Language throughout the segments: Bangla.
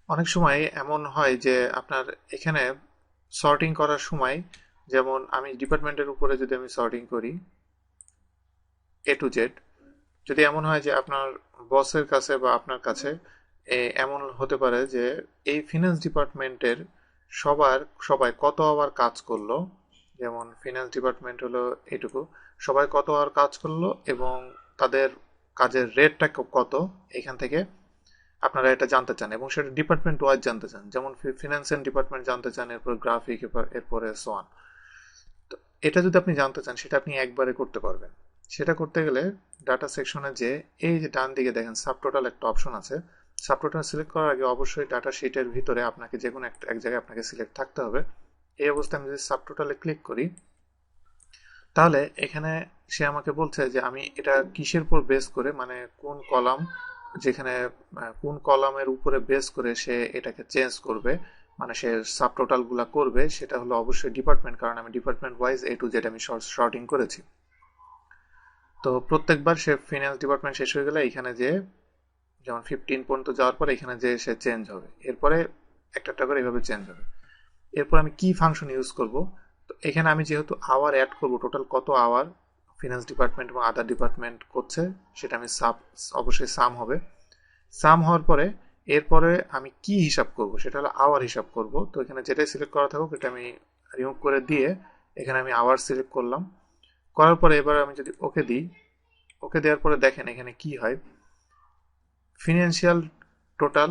অনেক সময় এমন হয় যে আপনার এখানে সর্টিং করার সময়, যেমন আমি ডিপার্টমেন্টের উপরে যদি আমি সর্টিং করি A to Z, যদি এমন হয় যে আপনার বসের কাছে বা আপনার কাছে এমন হতে পারে যে এই ফিনান্স ডিপার্টমেন্টের সবার সবাই কত আওয়ার কাজ করলো, যেমন ফিনান্স ডিপার্টমেন্ট হলো এটুকু, সবাই কত আওয়ার কাজ করলো এবং তাদের কাজের রেটটা কত, এখান থেকে আপনারা এটা জানতে চান এবং সেটা ডিপার্টমেন্ট ওয়াইজ জানতে চান। যেমন ফিনান্সিয়াল ডিপার্টমেন্ট জানতে চান, এরপর গ্রাফিক, এরপরে সোয়ান। তো এটা যদি আপনি জানতে চান সেটা আপনি একবারে করতে পারবেন। সেটা করতে গেলে ডাটা সেকশনে যে এই যে ডান দিকে দেখেন সাবটোটাল একটা অপশন আছে, সাবটোটাল সিলেক্ট করার আগে অবশ্যই ডাটা শিটের ভিতরে আপনাকে যে কোনো এক জায়গায় আপনাকে সিলেক্ট থাকতে হবে। এই অবস্থায় আমি যদি সাবটোটালে ক্লিক করি, তাহলে এখানে সে আমাকে বলছে যে আমি এটা কিসের উপর বেস করে, মানে কোন কলাম, যেখানে কোন কলামের উপরে বেস করে সে এটাকে চেঞ্জ করবে, মানে সে সাবটোটাল গুলা করবে, সেটা হলো অবশ্যই ডিপার্টমেন্ট, কারণ আমি department wise A to Z আমি শর্টিং করেছি। তো প্রত্যেকবার সে ফিনান্স ডিপার্টমেন্ট শেষ হয়ে গেলে এখানে যে যেমন 15 পর্যন্ত যাওয়ার পরে এখানে যে সে চেঞ্জ হবে, এরপরে একটা একটা করে এভাবে চেঞ্জ হবে। এরপর আমি কি ফাংশন ইউজ করব, তো এখানে আমি যেহেতু আওয়ার অ্যাড করব, টোটাল কত আওয়ার ফিনান্স ডিপার্টমেন্ট এবং আদার ডিপার্টমেন্ট করছে সেটা আমি অবশ্যই সাম হবে। সাম হওয়ার পরে এরপরে আমি কি হিসাব করব, সেটা হলো আওয়ার হিসাব করব। তো এখানে যেটাই সিলেক্ট করা থাকুক এটা আমি রিমুভ করে দিয়ে এখানে আমি আওয়ার সিলেক্ট করলাম। করার পরে এবার আমি যদি ওকে দিই, ওকে দেওয়ার পরে দেখেন এখানে কি হয়, ফিনান্সিয়াল টোটাল,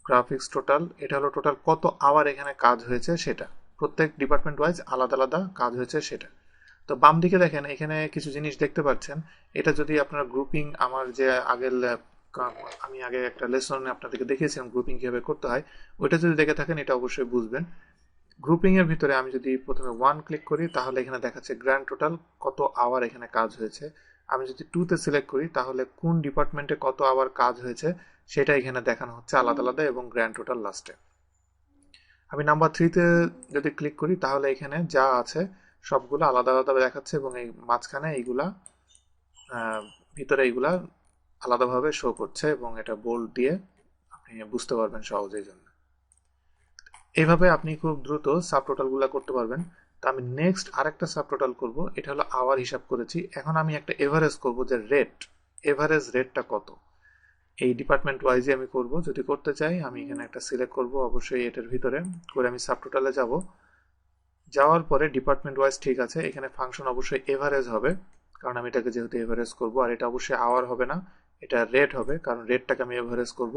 গ্রাফিক্স টোটাল, এটা হলো টোটাল কত আওয়ার এখানে কাজ হয়েছে সেটা, প্রত্যেক ডিপার্টমেন্ট ওয়াইজ আলাদা আলাদা কাজ হয়েছে সেটা। তো বাম দিকে দেখেন এখানে কিছু জিনিস দেখতে পাচ্ছেন। এটা যদি আপনার গ্রুপিং, আমার যে আগের আমি আগে একটা লেসনে আপনাদেরকে দেখিয়েছিলাম গ্রুপিং কিভাবে করতে হয়, ওইটা যদি দেখে থাকেন এটা অবশ্যই বুঝবেন। গ্রুপিং এর ভিতরে আমি যদি প্রথমে 1 ক্লিক করি তাহলে এখানে দেখাচ্ছে গ্র্যান্ড টোটাল কত আওয়ার এখানে কাজ হয়েছে। আমি যদি 2 তে সিলেক্ট করি তাহলে কোন ডিপার্টমেন্টে কত আওয়ার কাজ হয়েছে সেটা এখানে দেখানো হচ্ছে আলাদা আলাদা এবং গ্র্যান্ড টোটাল লাস্টে। আমি নাম্বার 3 তে যদি ক্লিক করি তাহলে এখানে যা আছে সবগুলো আলাদা আলাদা দেখাচ্ছে এবং এই মাঝখানে এইগুলা আহ, ভিতরে এইগুলা আলাদাভাবে শো করছে এবং এটা বোল্ড দিয়ে আপনি বুঝতে পারবেন সহজেই জন্য। এইভাবে আপনি খুব দ্রুত সাবটোটাল গুলা করতে পারবেন। তো আমি নেক্সট আরেকটা সাবটোটাল করব, এটা হলো আওয়ার হিসাব করেছি, এখন আমি একটা এভারেজ করব যে রেট, এভারেজ রেটটা কত এই ডিপার্টমেন্ট ওয়াইজে আমি করব। যদি করতে চাই আমি এখানে একটা সিলেক্ট করব অবশ্যই এটার ভিতরে করে আমি সাবটোটালে যাব। যাওয়ার পরে ডিপার্টমেন্ট ওয়াইজ ঠিক আছে, এখানে ফাংশন অবশ্যই এভারেজ হবে কারণ আমি এটাকে যেহেতু এভারেজ করব, আর এটা অবশ্যই আওয়ার হবে না, এটা রেট হবে কারণ রেটটাকে আমি এভারেজ করব।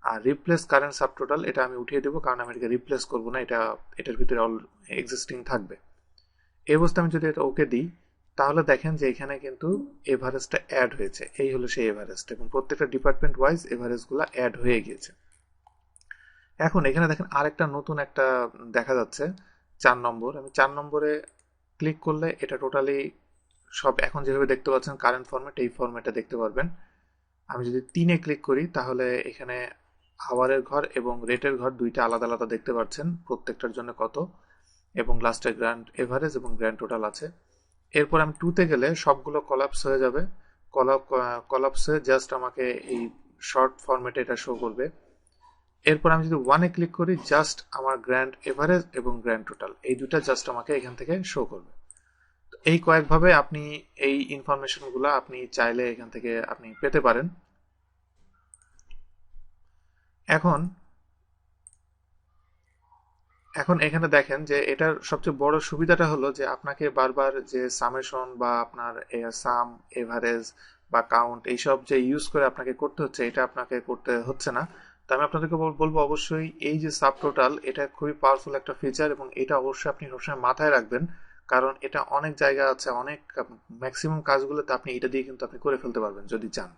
আর রিপ্লেস কারেন্ট সাবটোটাল এটা আমি উঠিয়ে দেবো কারণ আমি এটাকে রিপ্লেস করব না, এটা এটার ভিতরে অল এক্সিস্টিং থাকবে। এই অবস্থায় আমি যদি এটা ওকে দিই তাহলে দেখেন যে এখানে কিন্তু এভারেজটা অ্যাড হয়েছে, এই হলো সেই এভারেজটা এবং প্রত্যেকটা ডিপার্টমেন্ট ওয়াইজ এভারেজগুলো অ্যাড হয়ে গিয়েছে। এখন এখানে দেখেন আরেকটা নতুন একটা দেখা যাচ্ছে 4 নম্বর, আমি 4 নম্বরে ক্লিক করলে এটা টোটালি সব এখন যেভাবে দেখতে পাচ্ছেন কারেন্ট ফরম্যাট, এই ফরম্যাটে দেখতে পারবেন। আমি যদি 3-এ ক্লিক করি তাহলে এখানে আওয়ারের ঘর এবং রেটের ঘর দুইটা আলাদা আলাদা দেখতে পাচ্ছেন প্রত্যেকটার জন্য কত, এবং লাস্টে গ্র্যান্ড এভারেজ এবং গ্র্যান্ড টোটাল আছে। এরপর আমি 2-তে গেলে সবগুলো কলাপস হয়ে যাবে, কলাপসে জাস্ট আমাকে এই শর্ট ফরম্যাটে এটা শো করবে। এরপর আমি যদি 1-এ ক্লিক করি জাস্ট আমার গ্র্যান্ড এভারেজ এবং গ্র্যান্ড টোটাল এই দুটা জাস্ট আমাকে এখান থেকে শো করবে। তো এই কয়েকভাবে আপনি এই ইনফরমেশনগুলো আপনি চাইলে এখান থেকে আপনি পেতে পারেন। এখন এখন এখানে দেখেন যে এটার সবচেয়ে বড় সুবিধাটা হলো যে আপনাকে বারবার যে সামেশন বা আপনার সাম, এভারেজ বা কাউন্ট এইসব যে ইউজ করে আপনাকে করতে হচ্ছে, এটা আপনাকে করতে হচ্ছে না। তো আমি আপনাদেরকে বলবো অবশ্যই এই যে সাব টোটাল এটা খুবই পাওয়ারফুল একটা ফিচার এবং এটা অবশ্যই আপনি সবসময় মাথায় রাখবেন কারণ এটা অনেক জায়গা আছে, অনেক ম্যাক্সিমাম কাজগুলোতে আপনি এটা দিয়ে কিন্তু আপনি করে ফেলতে পারবেন যদি চান।